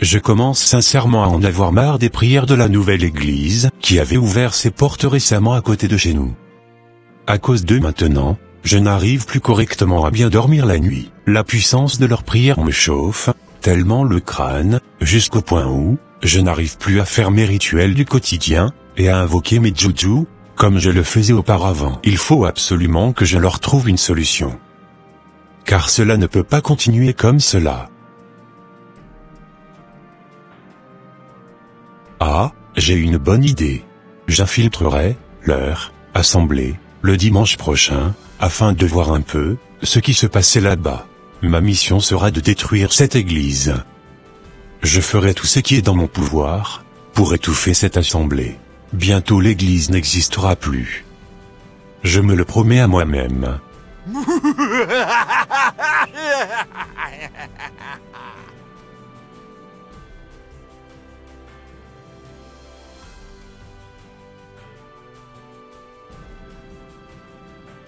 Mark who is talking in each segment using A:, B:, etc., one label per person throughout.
A: Je commence sincèrement à en avoir marre des prières de la nouvelle église, qui avait ouvert ses portes récemment à côté de chez nous. À cause d'eux maintenant, je n'arrive plus correctement à bien dormir la nuit. La puissance de leurs prières me chauffe, tellement le crâne, jusqu'au point où, je n'arrive plus à faire mes rituels du quotidien, et à invoquer mes juju, comme je le faisais auparavant. Il faut absolument que je leur trouve une solution. Car cela ne peut pas continuer comme cela. Ah, j'ai une bonne idée. J'infiltrerai leur assemblée le dimanche prochain, afin de voir un peu ce qui se passait là-bas. Ma mission sera de détruire cette église. Je ferai tout ce qui est dans mon pouvoir pour étouffer cette assemblée. Bientôt l'église n'existera plus. Je me le promets à moi-même.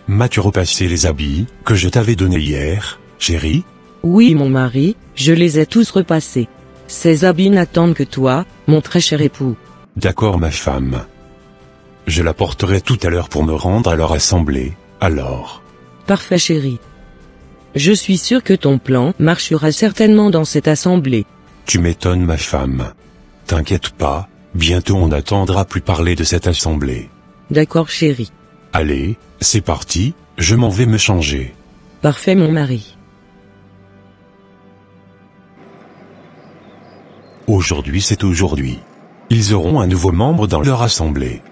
A: M'as-tu repassé les habits que je t'avais donnés hier, chérie?
B: Oui mon mari, je les ai tous repassés. Ces habits n'attendent que toi, mon très cher époux.
A: D'accord ma femme. Je la porterai tout à l'heure pour me rendre à leur assemblée, alors.
B: Parfait chérie. Je suis sûr que ton plan marchera certainement dans cette assemblée.
A: Tu m'étonnes ma femme. T'inquiète pas, bientôt on n'entendra plus parler de cette assemblée.
B: D'accord chérie.
A: Allez, c'est parti, je m'en vais me changer.
B: Parfait mon mari.
A: Aujourd'hui c'est aujourd'hui. Ils auront un nouveau membre dans leur assemblée.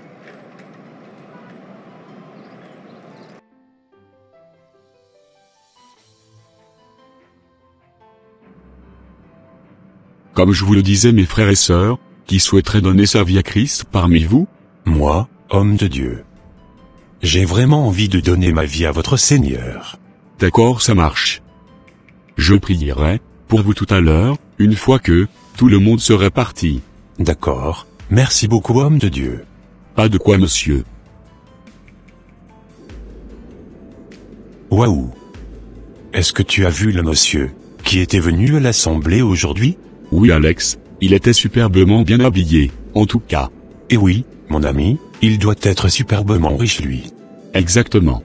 C: Comme je vous le disais mes frères et sœurs, qui souhaiterait donner sa vie à Christ parmi vous?
A: Moi, homme de Dieu. J'ai vraiment envie de donner ma vie à votre Seigneur.
C: D'accord, ça marche. Je prierai pour vous tout à l'heure, une fois que tout le monde serait parti.
A: D'accord, merci beaucoup homme de Dieu.
C: Pas de quoi monsieur.
A: Waouh! Est-ce que tu as vu le monsieur qui était venu à l'assemblée aujourd'hui?
C: Oui Alex, il était superbement bien habillé, en tout cas.
A: Et oui, mon ami, il doit être superbement riche lui.
C: Exactement.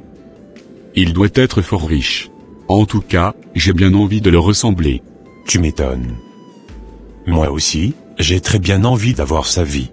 C: Il doit être fort riche. En tout cas, j'ai bien envie de le ressembler.
A: Tu m'étonnes. Moi aussi, j'ai très bien envie d'avoir sa vie.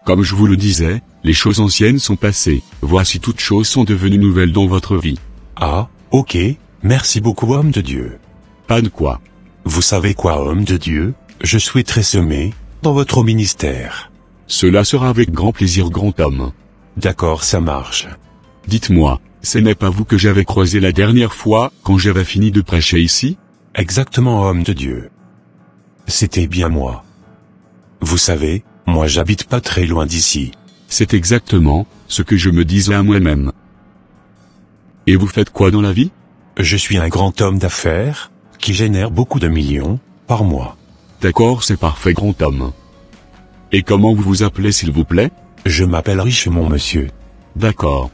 C: Comme je vous le disais, les choses anciennes sont passées, voici toutes choses sont devenues nouvelles dans votre vie.
A: Ah, ok, merci beaucoup homme de Dieu.
C: Pas de quoi.
A: Vous savez quoi homme de Dieu, je souhaiterais semer dans votre ministère.
C: Cela sera avec grand plaisir grand homme.
A: D'accord ça marche.
C: Dites-moi, ce n'est pas vous que j'avais croisé la dernière fois, quand j'avais fini de prêcher ici?
A: Exactement homme de Dieu. C'était bien moi. Vous savez, moi j'habite pas très loin d'ici.
C: C'est exactement ce que je me disais à moi-même. Et vous faites quoi dans la vie?
A: Je suis un grand homme d'affaires, qui génère beaucoup de millions, par mois.
C: D'accord, c'est parfait grand homme. Et comment vous vous appelez s'il vous plaît?
A: Je m'appelle Richemont monsieur.
C: D'accord.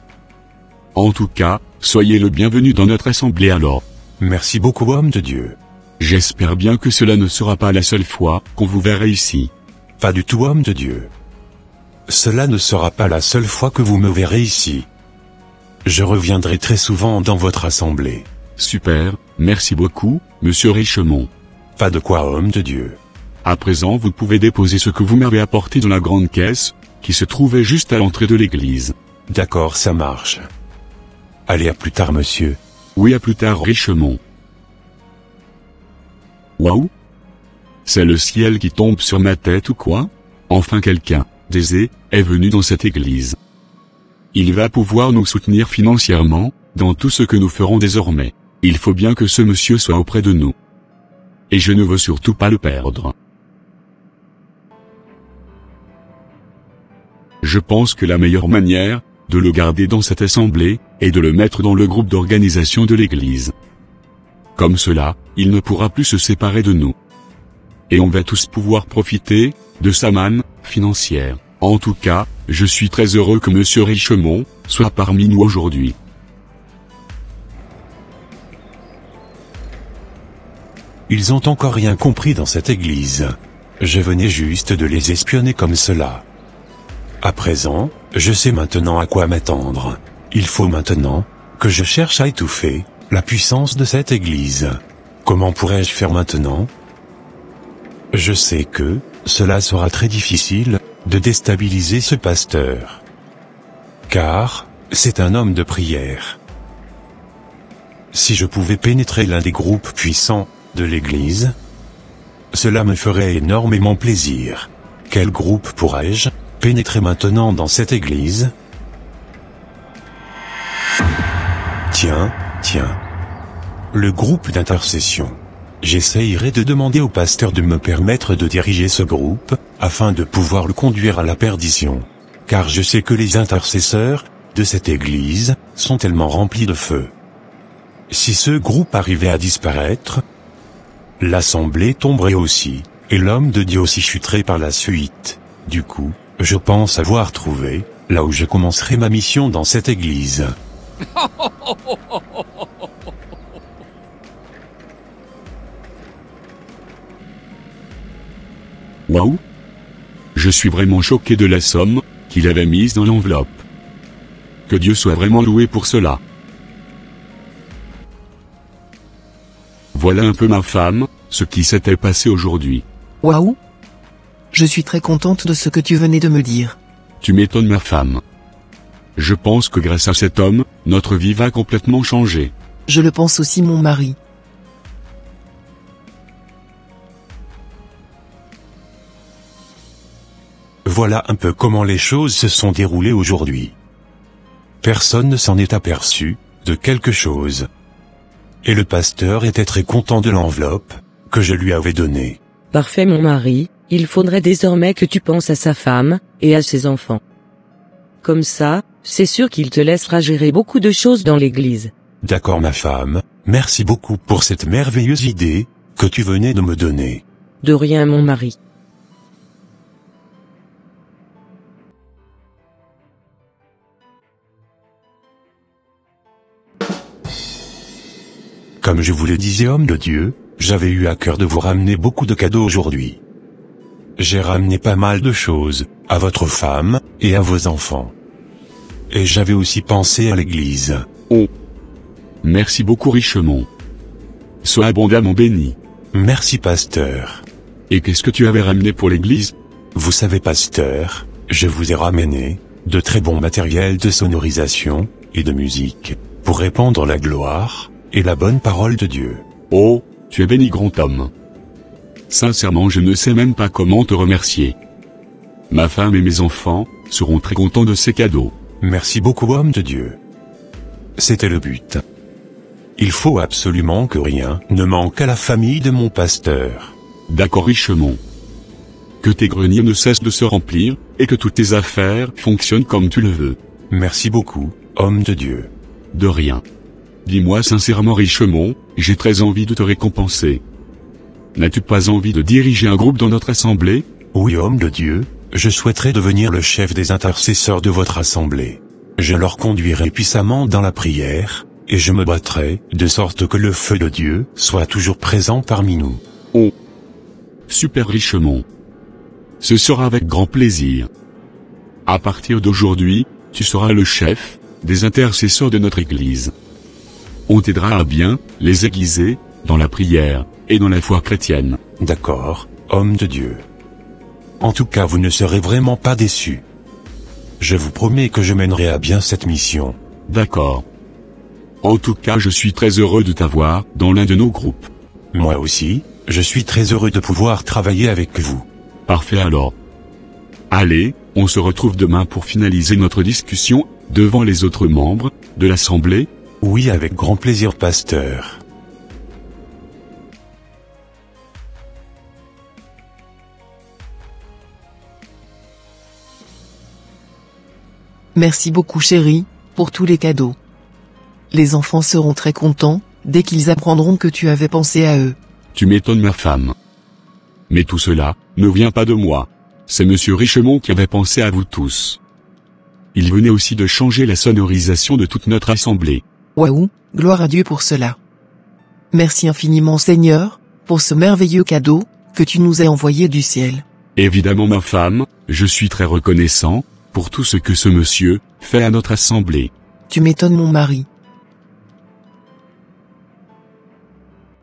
C: En tout cas, soyez le bienvenu dans notre assemblée alors.
A: Merci beaucoup homme de Dieu.
C: J'espère bien que cela ne sera pas la seule fois qu'on vous verra ici.
A: Pas du tout homme de Dieu. Cela ne sera pas la seule fois que vous me verrez ici. Je reviendrai très souvent dans votre assemblée.
C: Super, merci beaucoup, monsieur Richemont.
A: Pas de quoi homme de Dieu.
C: À présent vous pouvez déposer ce que vous m'avez apporté dans la grande caisse, qui se trouvait juste à l'entrée de l'église.
A: D'accord ça marche. Allez à plus tard monsieur.
C: Oui à plus tard Richemont. Waouh! C'est le ciel qui tombe sur ma tête ou quoi? Enfin quelqu'un, d'aisé, est venu dans cette église. Il va pouvoir nous soutenir financièrement, dans tout ce que nous ferons désormais. Il faut bien que ce monsieur soit auprès de nous. Et je ne veux surtout pas le perdre. Je pense que la meilleure manière de le garder dans cette assemblée est de le mettre dans le groupe d'organisation de l'église. Comme cela, il ne pourra plus se séparer de nous. Et on va tous pouvoir profiter de sa manne financière. En tout cas, je suis très heureux que monsieur Richemont soit parmi nous aujourd'hui.
A: Ils ont encore rien compris dans cette église. Je venais juste de les espionner comme cela. À présent, je sais maintenant à quoi m'attendre. Il faut maintenant que je cherche à étouffer la puissance de cette église. Comment pourrais-je faire maintenant? Je sais que cela sera très difficile de déstabiliser ce pasteur. Car c'est un homme de prière. Si je pouvais pénétrer l'un des groupes puissants de l'église, cela me ferait énormément plaisir. Quel groupe pourrais-je pénétrer maintenant dans cette église? Tiens. Le groupe d'intercession. J'essayerai de demander au pasteur de me permettre de diriger ce groupe, afin de pouvoir le conduire à la perdition. Car je sais que les intercesseurs de cette église sont tellement remplis de feu. Si ce groupe arrivait à disparaître, l'assemblée tomberait aussi, et l'homme de Dieu aussi chuterait par la suite. Du coup, je pense avoir trouvé là où je commencerai ma mission dans cette église.
C: Waouh! Je suis vraiment choqué de la somme qu'il avait mise dans l'enveloppe. Que Dieu soit vraiment loué pour cela. Voilà un peu ma femme, ce qui s'était passé aujourd'hui.
D: Waouh! Je suis très contente de ce que tu venais de me dire.
C: Tu m'étonnes ma femme. Je pense que grâce à cet homme, notre vie va complètement changer.
D: Je le pense aussi mon mari.
A: Voilà un peu comment les choses se sont déroulées aujourd'hui. Personne ne s'en est aperçu de quelque chose. Et le pasteur était très content de l'enveloppe que je lui avais donnée.
B: Parfait mon mari, il faudrait désormais que tu penses à sa femme et à ses enfants. Comme ça, c'est sûr qu'il te laissera gérer beaucoup de choses dans l'église.
A: D'accord ma femme, merci beaucoup pour cette merveilleuse idée que tu venais de me donner.
B: De rien mon mari.
A: Comme je vous le disais homme de Dieu, j'avais eu à cœur de vous ramener beaucoup de cadeaux aujourd'hui. J'ai ramené pas mal de choses, à votre femme, et à vos enfants. Et j'avais aussi pensé à l'église.
C: Oh! Merci beaucoup Richemont. Sois abondamment béni.
A: Merci pasteur.
C: Et qu'est-ce que tu avais ramené pour l'église?
A: Vous savez pasteur, je vous ai ramené de très bons matériels de sonorisation et de musique, pour répandre la gloire et la bonne parole de Dieu.
C: Oh, tu es béni grand homme. Sincèrement je ne sais même pas comment te remercier. Ma femme et mes enfants seront très contents de ces cadeaux.
A: Merci beaucoup homme de Dieu. C'était le but. Il faut absolument que rien ne manque à la famille de mon pasteur.
C: D'accord Richemont. Que tes greniers ne cessent de se remplir, et que toutes tes affaires fonctionnent comme tu le veux.
A: Merci beaucoup, homme de Dieu.
C: De rien. Dis-moi sincèrement Richemont, j'ai très envie de te récompenser. N'as-tu pas envie de diriger un groupe dans notre assemblée?
A: Oui homme de Dieu, je souhaiterais devenir le chef des intercesseurs de votre assemblée. Je leur conduirai puissamment dans la prière, et je me battrai, de sorte que le feu de Dieu soit toujours présent parmi nous.
C: Oh! Super Richemont. Ce sera avec grand plaisir. À partir d'aujourd'hui, tu seras le chef des intercesseurs de notre Église. On t'aidera à bien les aiguiser dans la prière et dans la foi chrétienne.
A: D'accord, homme de Dieu. En tout cas vous ne serez vraiment pas déçus. Je vous promets que je mènerai à bien cette mission.
C: D'accord. En tout cas je suis très heureux de t'avoir dans l'un de nos groupes.
A: Moi aussi, je suis très heureux de pouvoir travailler avec vous.
C: Parfait alors. Allez, on se retrouve demain pour finaliser notre discussion devant les autres membres de l'Assemblée.
A: Oui, avec grand plaisir, pasteur.
D: Merci beaucoup chérie, pour tous les cadeaux. Les enfants seront très contents, dès qu'ils apprendront que tu avais pensé à eux.
C: Tu m'étonnes ma femme. Mais tout cela ne vient pas de moi. C'est monsieur Richemont qui avait pensé à vous tous. Il venait aussi de changer la sonorisation de toute notre assemblée.
D: Waouh, gloire à Dieu pour cela. Merci infiniment Seigneur, pour ce merveilleux cadeau, que tu nous as envoyé du ciel.
C: Évidemment ma femme, je suis très reconnaissant, pour tout ce que ce monsieur, fait à notre assemblée.
D: Tu m'étonnes mon mari.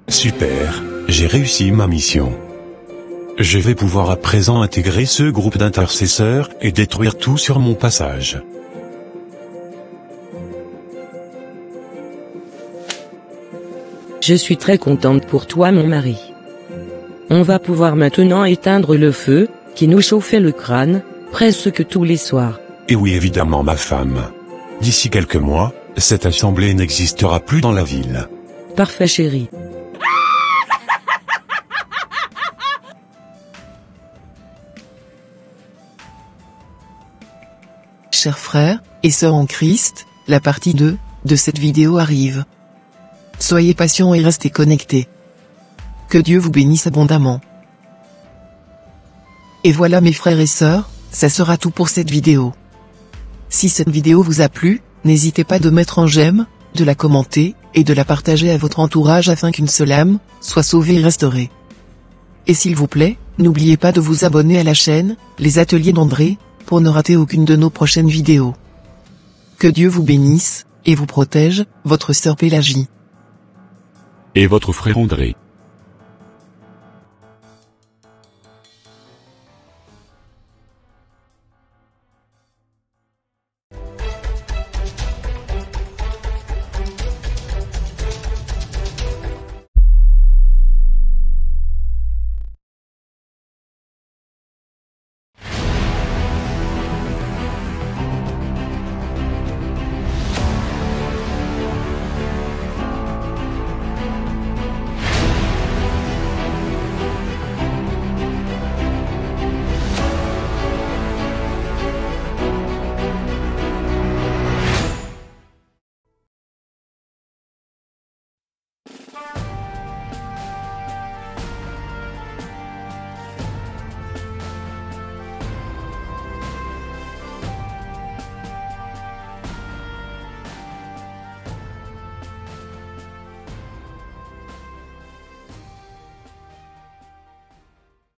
A: Super, j'ai réussi ma mission. Je vais pouvoir à présent intégrer ce groupe d'intercesseurs, et détruire tout sur mon passage.
B: Je suis très contente pour toi mon mari. On va pouvoir maintenant éteindre le feu, qui nous chauffait le crâne, presque tous les soirs.
A: Et oui évidemment ma femme. D'ici quelques mois, cette assemblée n'existera plus dans la ville.
B: Parfait chérie.
D: Chers frères et sœurs en Christ, la partie 2 de cette vidéo arrive. Soyez patients et restez connectés. Que Dieu vous bénisse abondamment. Et voilà mes frères et sœurs, ça sera tout pour cette vidéo. Si cette vidéo vous a plu, n'hésitez pas de mettre un j'aime, de la commenter, et de la partager à votre entourage afin qu'une seule âme soit sauvée et restaurée. Et s'il vous plaît, n'oubliez pas de vous abonner à la chaîne, Les Ateliers d'André, pour ne rater aucune de nos prochaines vidéos. Que Dieu vous bénisse, et vous protège, votre sœur Pélagie.
C: Et votre frère André.